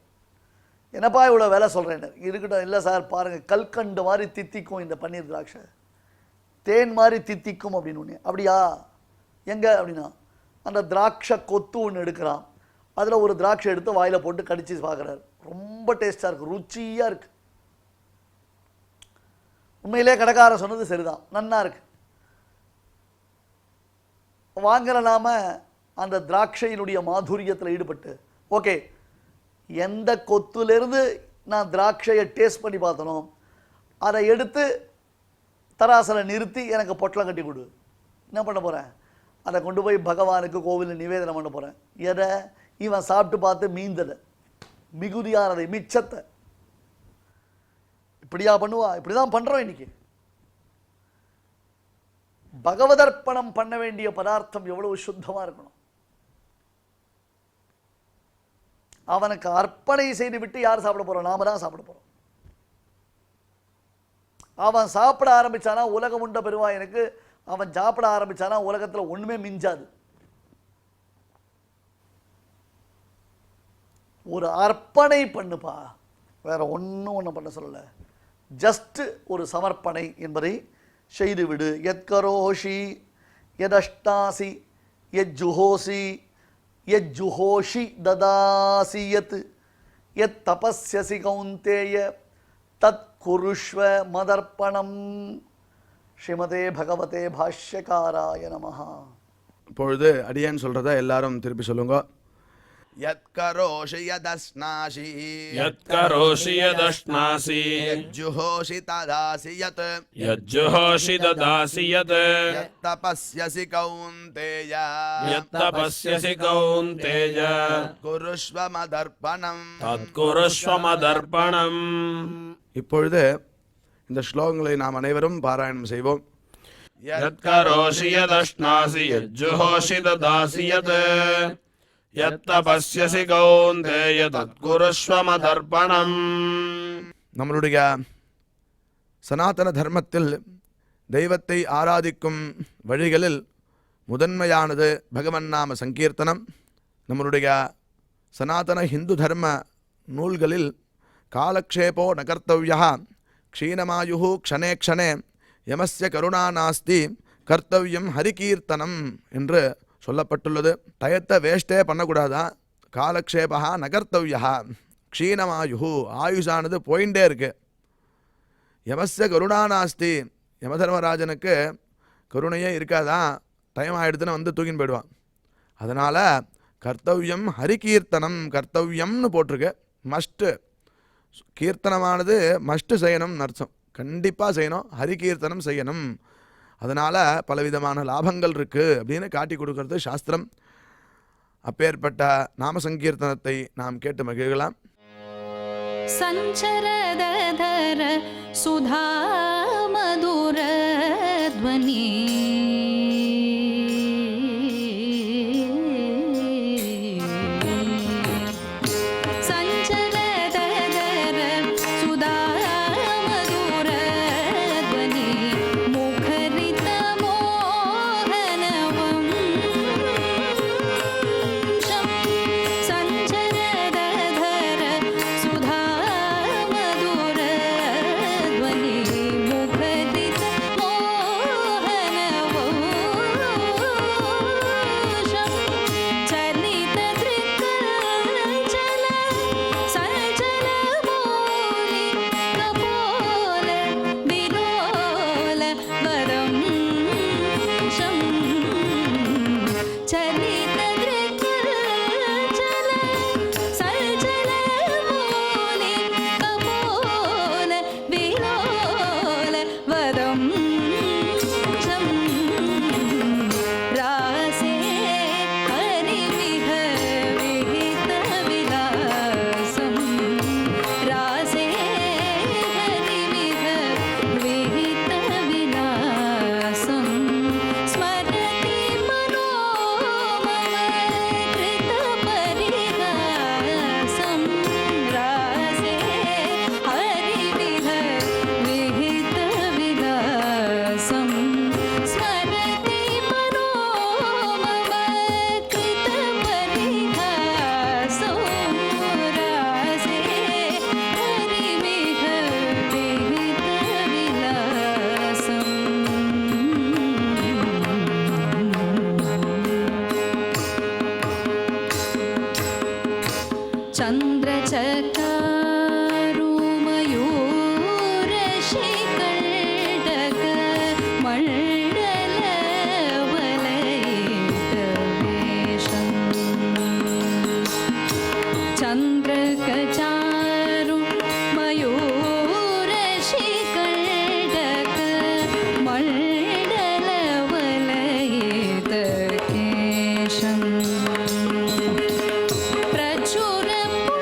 என்னப்பா இவ்வளோ விலை சொல்கிறேன்னு. இருக்கட்டும், இல்லை சார் பாருங்கள், கல்கண்டு மாதிரி தித்திக்கும் இந்த பன்னீர் திராட்சை, தேன் மாதிரி தித்திக்கும் அப்படின்னு ஒன்று. அப்படியா? எங்கே அப்படின்னா, அந்த திராட்சை கொத்து ஒன்று எடுக்கிறான், அதில் ஒரு திராட்சை எடுத்து வாயில் போட்டு கடிச்சு பார்க்குறாரு. ரொம்ப டேஸ்ட்டாக இருக்குது, ருச்சியாக இருக்குது. உண்மையிலே கடைக்காரன் சொன்னது சரிதான், நன்னா இருக்கு. வாங்குற நாம அந்த திராட்சையினுடைய மாதுரியத்தில் ஈடுபட்டு, ஓகே, எந்த கொத்துலேருந்து நான் திராட்சையை டேஸ்ட் பண்ணி பார்த்தனோ அதை எடுத்து தராசில் நிறுத்தி எனக்கு பொட்டலம் கட்டி கொடு. என்ன பண்ண போகிறேன்? அதை கொண்டு போய் பகவானுக்கு கோவிலில் நிவேதனம் பண்ண போகிறேன். எதை? இவன் சாப்பிட்டு பார்த்து மீந்ததை, மிகுதியானதை, மிச்சத்தை. இப்படியா பண்ணுவா? இப்படி தான் பண்ணுறோம் இன்னைக்கு. பகவதர்ப்பணம் பண்ண வேண்டிய பதார்த்தம் எவ்வளவு சுத்தமாக இருக்கணும். அவனுக்கு அர்ப்பணை செய்து விட்டு யார் சாப்பிட போகிறோம்? நாம தான் சாப்பிட போகிறோம். அவன் சாப்பிட ஆரம்பிச்சானா உலகம் உண்ட பெருவாயனுக்கு, அவன் சாப்பிட ஆரம்பிச்சானா உலகத்தில் ஒன்றுமே மிஞ்சாது. ஒரு அர்ப்பணை பண்ணுப்பா, வேற ஒன்றும் பண்ண சொல்லலை. ஜஸ்ட் ஒரு சமர்ப்பணை என்பதை செய்துவிடு. எத்கரோஷி எதஷ்டாசி எஜ்ஜுஹோசி எஜ்ஜுஹோஷி ததாசி யத் யத் தபஸ்யசி கௌந்தேய தத் குருஷ்வ மதர்ப்பணம். ஸ்ரீமதே பகவதே பாஷ்யகாராய நமஹ. இப்பொழுது அடியேன் சொல்கிறத எல்லாரும் திருப்பி சொல்லுங்க. யத்கரோஷி யதஸ்நாசி यत्करोषि यदश्नासि யஜ்ஜுஹோஷி ததாசி யத் यज्जुहोषि ददासि यत् தபஸ்யசி கௌந்தேய यत्तपस्यसि कौन्तेय குருஷ்வ மதர்ப்பணம். तत्कुरुष्व मदर्पणम्. இப்பொழுது இந்த ஸ்லோகங்களை நாம் அனைவரும் பாராயணம் செய்வோம். यत्करोषि यदश्नासि यज्जुहोषि ददासि यत् यत्तपस्यसि कौन्तेय तत्कुरुष्व मदर्पणम्. நம்மளுடைய சனாதன தர்மத்தில் தெய்வத்தை ஆராதிக்கும் வழிகளில் முதன்மையானது பகவன் நாம சங்கீர்த்தனம். நம்மளுடைய சனாதன ஹிந்து தர்ம நூல்களில் காலக்ஷேபோ ந கர்த்தவ்யா க்ஷீணமாயு க்ஷணே க்ஷணே யமஸ்ய கருணா நாஸ்தி கர்த்தவ்யம் ஹரிகீர்த்தனம் என்று சொல்லப்பட்டுள்ளது. டயத்தை வேஸ்டே பண்ணக்கூடாதான். காலக்ஷேபா நகர்த்தவ்யா க்ஷீணமாயு, ஆயுஷானது போயிட்டே இருக்கு. யமஸ்ய கருணா நாஸ்தி, யமதர்மராஜனுக்கு கருணையே இருக்காதான், டைம் ஆகிடுதுன்னு வந்து தூக்கின்னு போயிடுவான். அதனால் கர்த்தவ்யம் ஹரிகீர்த்தனம், கர்த்தவ்யம்னு போட்டிருக்கு. மஸ்ட்டு கீர்த்தனமானது மஸ்ட்டு செய்யணும்னு அர்த்தம், கண்டிப்பாக செய்யணும், ஹரிகீர்த்தனம் செய்யணும். அதனால் பலவிதமான லாபங்கள் இருக்குது அப்படின்னு காட்டி கொடுக்கறது சாஸ்திரம். அப்பேற்பட்ட நாம சங்கீர்த்தனத்தை நாம் கேட்டு மகிழலாம். சஞ்சரதர சுதா மதுர த்வனி चन्द्रचकारू मयूरशिकण्डक मण्डलवलयितवेषम् चन्द्रकचारु मयूरशिकण्डक मण्डलवलयितकेशम् प्रचुरपुरन्दर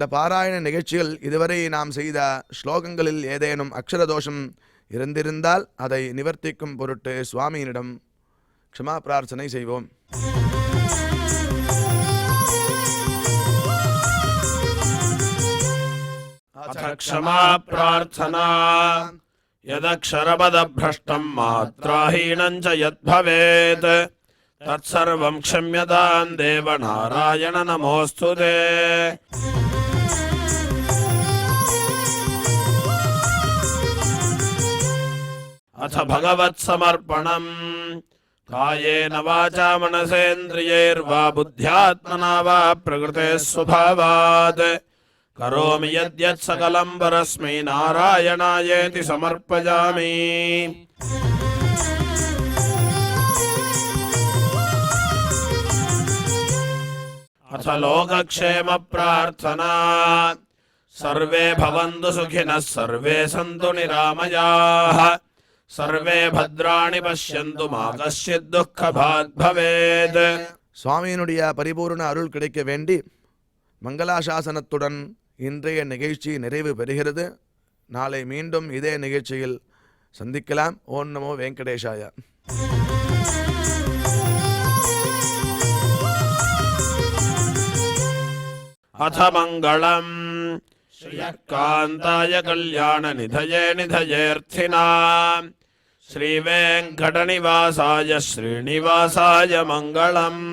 இந்த பாராயண நிகழ்ச்சியில் இதுவரை நாம் செய்த ஸ்லோகங்களில் ஏதேனும் அக்ஷர தோஷம் இருந்திருந்தால் அதை நிவர்த்திக்கும் பொருட்டு சுவாமியினிடம் க்ஷமா பிரார்த்தனை செய்வோம். अथ क्षमा प्रार्थना यदक्षरपदभ्रष्टं मात्राहीनं च यद्भवेत् तत्सर्वं क्षम्यतां देव नारायण नमोऽस्तु ते. अथ भगवत्समर्पणम् कायेन वाचा मनसेन्द्रियैर्वा बुद्ध्यात्मना वा प्रकृते स्वभावात् करोमि यद्यत् सकलं परस्मै नारायणायेति समर्पयामि. अथ लोकक्षेम प्रार्थना सर्वे भवन्तु सुखिनः सर्वे सन्तु निरामयाः सर्वे भद्राणि पश्यन्तु मा कश्चित् दुःखभाग् भवेत्. சுவாமியினுடைய பரிபூர்ண அருள் கிடைக்க வேண்டி மங்களாசாசனத்துடன் இன்றைய நிகழ்ச்சி நிறைவு பெறுகிறது. நாளை மீண்டும் இதே நிகழ்ச்சியில் சந்திக்கலாம். ஓம் நமோ வெங்கடேஷாய. अथ मङ्गलम् श्रियकान्ताय कल्याणनिधये निधयेऽर्थिनाम् श्रीवेङ्कटनिवासाय श्रीनिवासाय मङ्गलम्.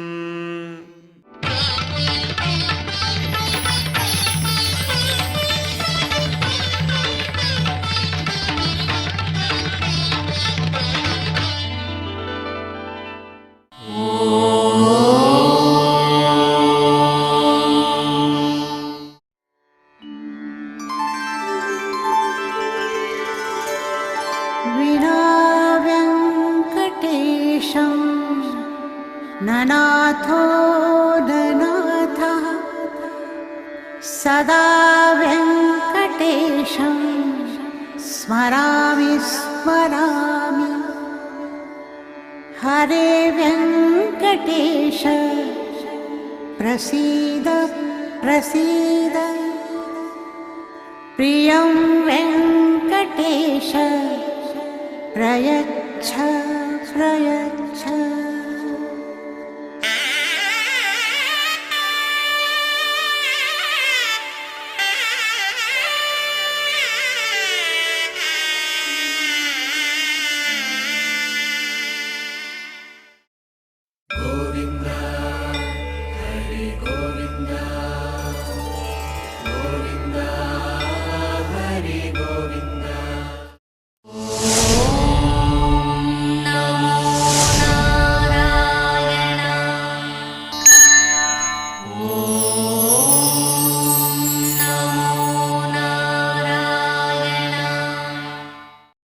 विना व्यङ्कटेशं ननाथो ननाथः सदा व्यङ्कटेशं स्मरामि स्मरामि. हरे व्यङ्कटेश प्रसीद प्रसीद. प्रियं वेङ्कटेश प्रयच्छ प्रयच्छ.